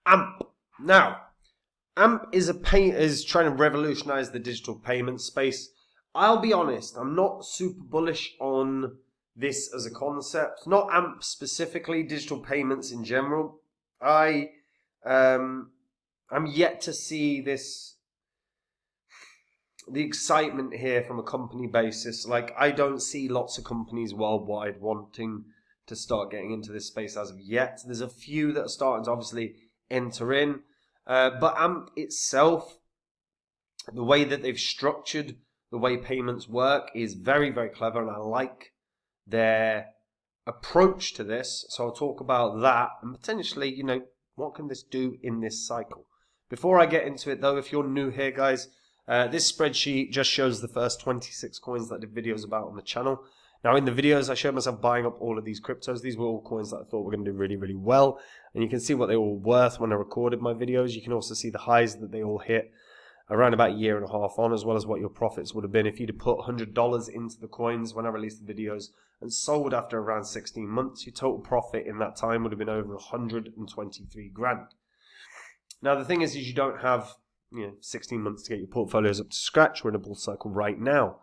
AMP. Now, AMP is trying to revolutionize the digital payment space. I'll be honest, I'm not super bullish on this as a concept. Not AMP specifically, digital payments in general. I'm yet to see the excitement here from a company basis. Like, I don't see lots of companies worldwide wanting to start getting into this space as of yet. There's a few that are starting to obviously enter in. But AMP itself, the way that they've structured the way payments work is very, very clever, and I like their approach to this. So I'll talk about that and potentially, what can this do in this cycle? Before I get into it though, if you're new here, guys, this spreadsheet just shows the first 26 coins that I did videos about on the channel. Now, in the videos, I showed myself buying up all of these cryptos. These were all coins that I thought were going to do really, really well. And you can see what they were worth when I recorded my videos. You can also see the highs that they all hit around about a year and a half on, as well as what your profits would have been if you'd have put $100 into the coins when I released the videos and sold after around 16 months. Your total profit in that time would have been over 123 grand. Now, the thing is you don't have 16 months to get your portfolios up to scratch. We're in a bull cycle right now.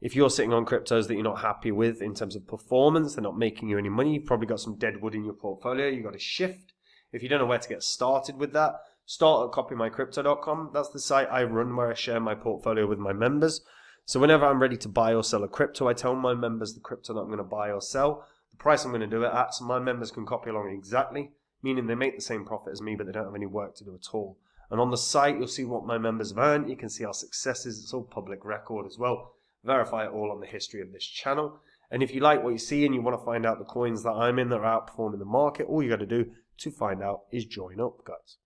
If you're sitting on cryptos that you're not happy with in terms of performance, they're not making you any money, you've probably got some dead wood in your portfolio, you've got to shift. If you don't know where to get started with that, start at copymycrypto.com. That's the site I run where I share my portfolio with my members. So whenever I'm ready to buy or sell a crypto, I tell my members the crypto that I'm going to buy or sell, the price I'm going to do it at, so my members can copy along exactly, meaning they make the same profit as me, but they don't have any work to do at all. And on the site, you'll see what my members have earned. You can see our successes. It's all public record as well. Verify it all on the history of this channel. And if you like what you see and you want to find out the coins that I'm in that are outperforming the market, all you got to do to find out is join up, guys.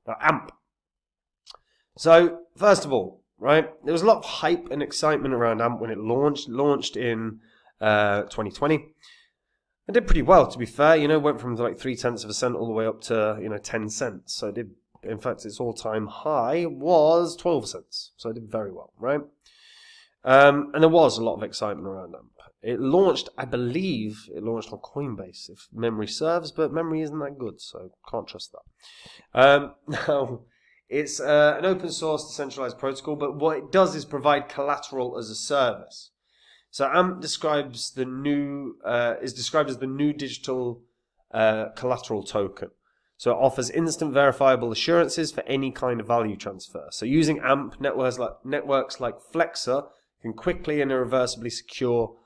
Now, AMP. So, first of all, right, there was a lot of hype and excitement around AMP when it launched. It launched in 2020. It did pretty well, to be fair. Went from like 0.3% all the way up to 10 cents. So it did. In fact, its all-time high was 12 cents. So it did very well, right? And there was a lot of excitement around AMP. It launched, I believe, on Coinbase, if memory serves, but memory isn't that good, so can't trust that. Now, it's an open source decentralized protocol, but what it does is provide collateral as a service. So AMP is described as the new digital collateral token. So it offers instant verifiable assurances for any kind of value transfer. So using AMP, networks like Flexa can quickly and irreversibly secure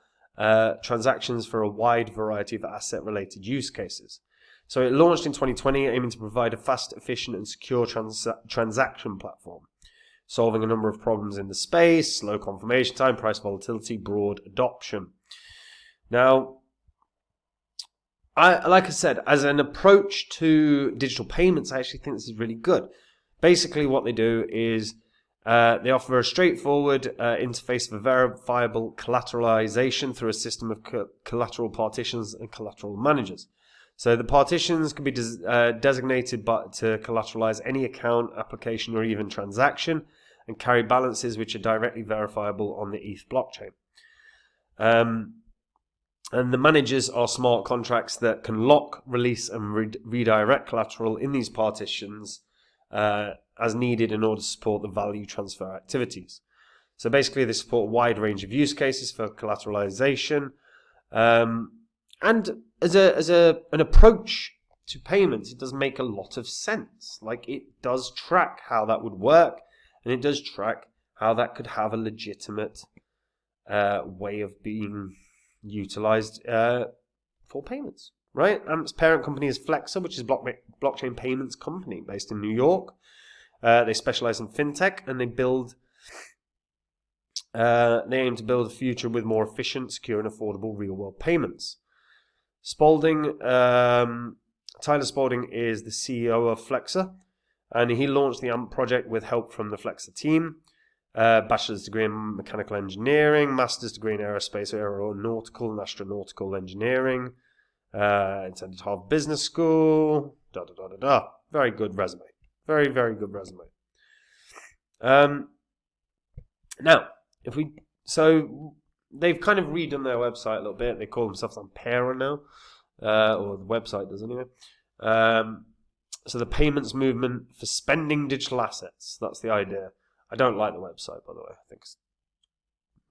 transactions for a wide variety of asset-related use cases. So it launched in 2020, aiming to provide a fast, efficient, and secure transaction platform, solving a number of problems in the space: slow confirmation time, price volatility, broad adoption. Now, like I said, as an approach to digital payments, I actually think this is really good. Basically, what they do is they offer a straightforward interface for verifiable collateralization through a system of collateral partitions and collateral managers. So the partitions can be designated to collateralize any account, application, or even transaction, and carry balances which are directly verifiable on the ETH blockchain. And the managers are smart contracts that can lock, release, and redirect collateral in these partitions as needed in order to support the value transfer activities. So basically, they support a wide range of use cases for collateralization. And as an approach to payments, it does make a lot of sense. Like, it does track how that would work, and it does track how that could have a legitimate way of being utilized for payments, right? AMP's parent company is Flexa, which is a blockchain payments company based in New York. They specialize in fintech, and they aim to build a future with more efficient, secure, and affordable real-world payments. Tyler Spalding is the CEO of Flexa, and he launched the AMP project with help from the Flexa team. Bachelor's degree in mechanical engineering, master's degree in aerospace, aeronautical and astronautical engineering, attended Harvard Business School, Very good resume. Very, very good resume. Now, so they've kind of redone their website a little bit. They call themselves Ampera now, or the website does anyway. So the payments movement for spending digital assets. That's the idea. I don't like the website, by the way. I think it's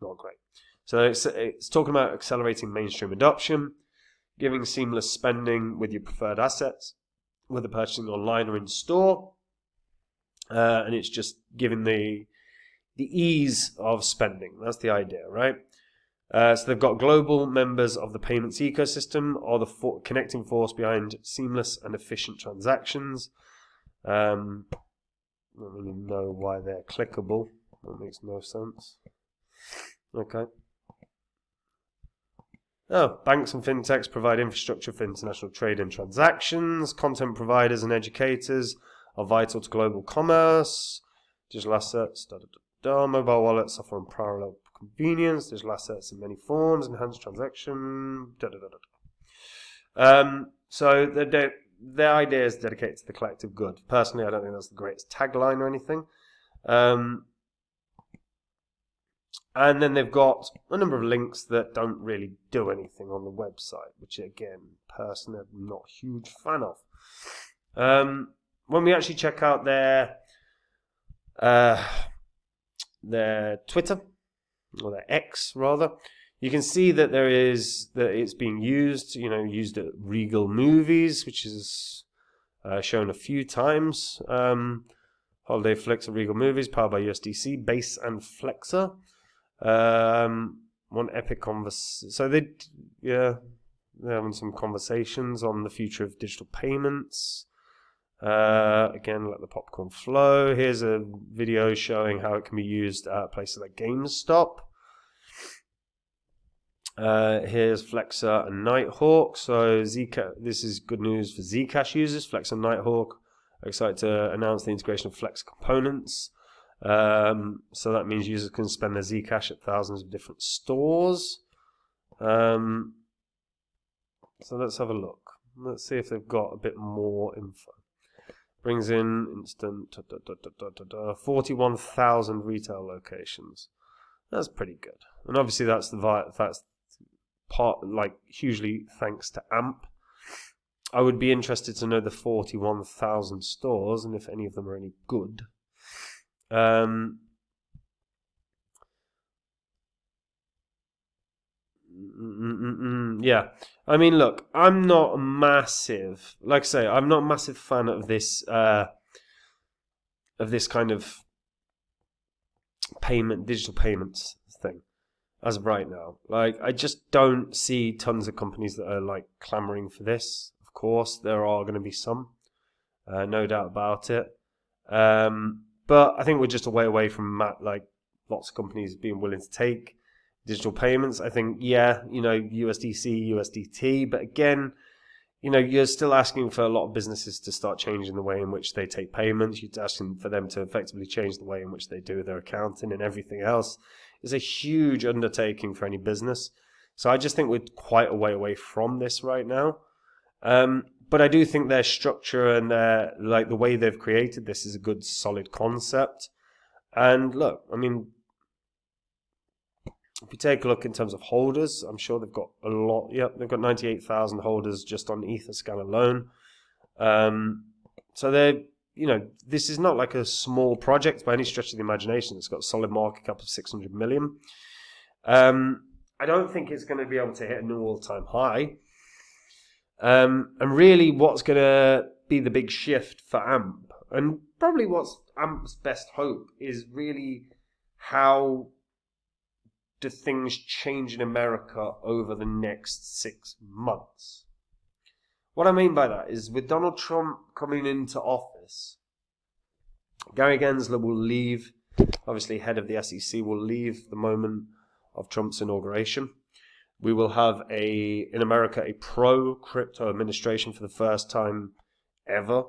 not great. So it's talking about accelerating mainstream adoption, giving seamless spending with your preferred assets, whether purchasing online or in store. And it's just giving the ease of spending. That's the idea, right? So they've got global members of the payments ecosystem, or the connecting force behind seamless and efficient transactions. I don't really know why they're clickable. That makes no sense. Okay. Oh, banks and fintechs provide infrastructure for international trade and transactions. Content providers and educators are vital to global commerce. Digital assets, mobile wallets offer unparalleled convenience. Digital assets in many forms, enhanced transaction. So their idea is dedicated to the collective good. Personally, I don't think that's the greatest tagline or anything. And then they've got a number of links that don't really do anything on the website, which again, personally, I'm not a huge fan of. When we actually check out their Twitter, or their X rather, you can see that it's being used. Used at Regal Movies, which is shown a few times. Holiday flicks at Regal Movies, powered by USDC, Base and Flexa. One epic conversation. So they're having some conversations on the future of digital payments. Again, let the popcorn flow. Here's a video showing how it can be used at places like GameStop. Here's Flexa and Nighthawk. So this is good news for Zcash users. Flexa and Nighthawk are excited to announce the integration of Flex components. So that means users can spend their Zcash at thousands of different stores. So let's have a look. Let's see if they've got a bit more info. Brings in instant 41,000 retail locations. That's pretty good. And obviously that's part, hugely thanks to AMP. I would be interested to know the 41,000 stores and if any of them are any good. Yeah, I mean, look, I'm not a massive, like I say, I'm not a massive fan of this kind of digital payments thing as of right now. Like, I just don't see tons of companies that are clamoring for this. Of course, there are going to be some, no doubt about it. But I think we're just a way away from lots of companies being willing to take digital payments. I think, USDC, USDT, but again, you're still asking for a lot of businesses to start changing the way in which they take payments. You're asking for them to effectively change the way in which they do their accounting and everything else. It's a huge undertaking for any business. So I just think we're quite a way away from this right now. But I do think their structure and the way they've created this is a good, solid concept. And look, I mean, if you take a look in terms of holders, I'm sure they've got a lot. Yep, they've got 98,000 holders just on Etherscan alone. So they're, this is not like a small project by any stretch of the imagination. It's got a solid market cap of 600 million. I don't think it's going to be able to hit a new all-time high. And really what's going to be the big shift for AMP, and probably what's AMP's best hope, is really how do things change in America over the next 6 months. What I mean by that is, with Donald Trump coming into office, Gary Gensler will leave, obviously head of the SEC will leave the moment of Trump's inauguration. We will have in America a pro-crypto administration for the first time ever.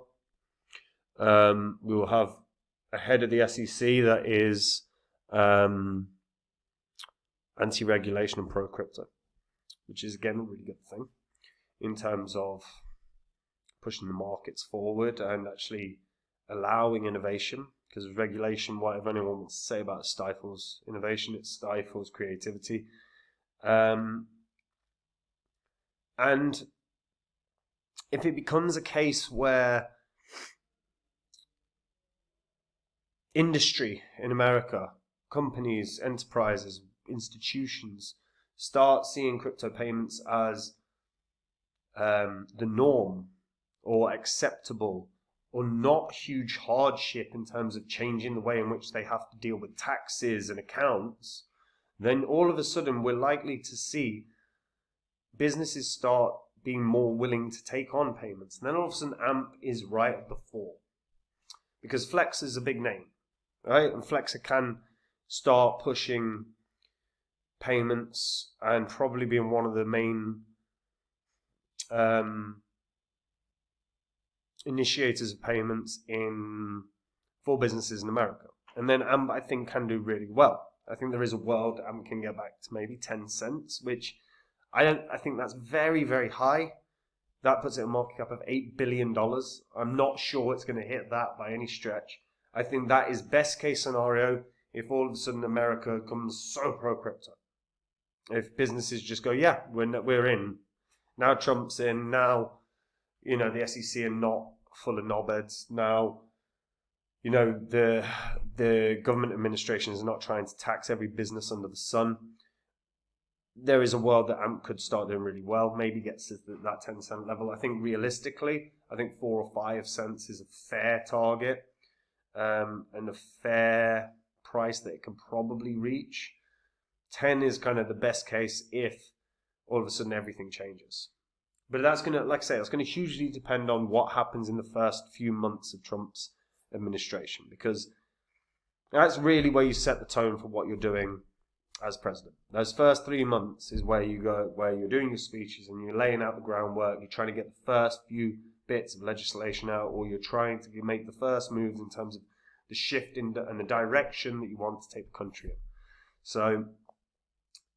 We will have a head of the SEC that is anti-regulation and pro-crypto, which is again a really good thing in terms of pushing the markets forward and actually allowing innovation. Because regulation, whatever anyone wants to say about it, stifles innovation, it stifles creativity. And if it becomes a case where industry in America, companies, enterprises, institutions start seeing crypto payments as the norm or acceptable or not huge hardship in terms of changing the way in which they have to deal with taxes and accounts, then all of a sudden we're likely to see businesses start being more willing to take on payments. And then all of a sudden AMP is right at the fore. Because Flexa is a big name, right? And Flexa can start pushing payments and probably being one of the main initiators of payments for businesses in America. And then AMP, I think, can do really well. I think there is a world AMP can get back to maybe 10 cents, which I think that's very, very high. That puts it a market cap of $8 billion. I'm not sure it's going to hit that by any stretch. I think that is best case scenario if all of a sudden America comes so pro-crypto. If businesses just go, yeah, we're in. Now Trump's in. Now, the SEC are not full of knobheads. Now, the government administration is not trying to tax every business under the sun. There is a world that AMP could start doing really well, maybe gets to that 10-cent level. I think realistically, 4 or 5 cents is a fair target and a fair price that it can probably reach. 10 is kind of the best case if all of a sudden everything changes. But that's going to, like I say, that's going to hugely depend on what happens in the first few months of Trump's administration, because that's really where you set the tone for what you're doing as president. Those first 3 months is where you're doing your speeches and you're laying out the groundwork. You're trying to get the first few bits of legislation out, or you're trying to make the first moves in terms of the shift and the direction that you want to take the country in. So,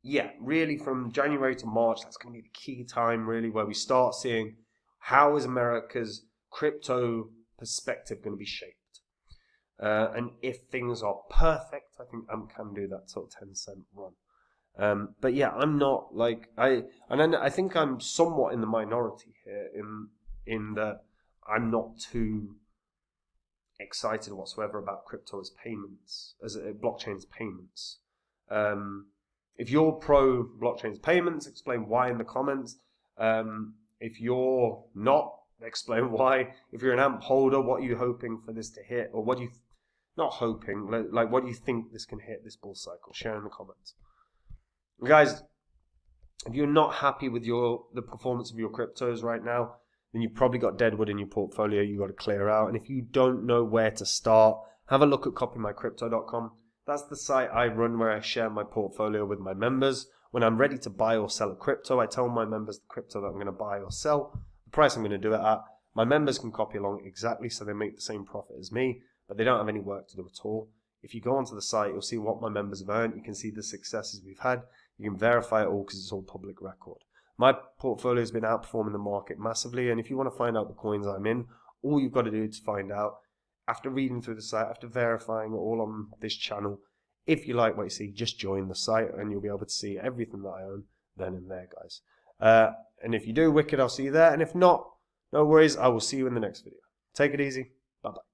yeah, really from January to March, that's going to be the key time, really, where we start seeing how is America's crypto perspective going to be shaped. And if things are perfect, I think AMP can do that sort of 10-cent run. But yeah, I'm not I think I'm somewhat in the minority here in that I'm not too excited whatsoever about crypto as payments, as blockchain's payments. If you're pro blockchain's payments, explain why in the comments. If you're not, explain why. If you're an AMP holder, what are you hoping for this to hit, or what do you not hoping, what do you think this can hit this bull cycle? Share in the comments. Guys, if you're not happy with the performance of your cryptos right now, then you've probably got deadwood in your portfolio you've got to clear out. And if you don't know where to start, have a look at copymycrypto.com. That's the site I run where I share my portfolio with my members. When I'm ready to buy or sell a crypto, I tell my members the crypto that I'm going to buy or sell, the price I'm going to do it at. My members can copy along exactly so they make the same profit as me, but they don't have any work to do at all. If you go onto the site, you'll see what my members have earned. You can see the successes we've had. You can verify it all because it's all public record. My portfolio has been outperforming the market massively, and if you want to find out the coins I'm in, all you've got to do to find out, after reading through the site, after verifying it all on this channel, if you like what you see, just join the site and you'll be able to see everything that I own then and there, guys. And if you do, wicked, I'll see you there. And if not, no worries, I will see you in the next video. Take it easy. Bye-bye.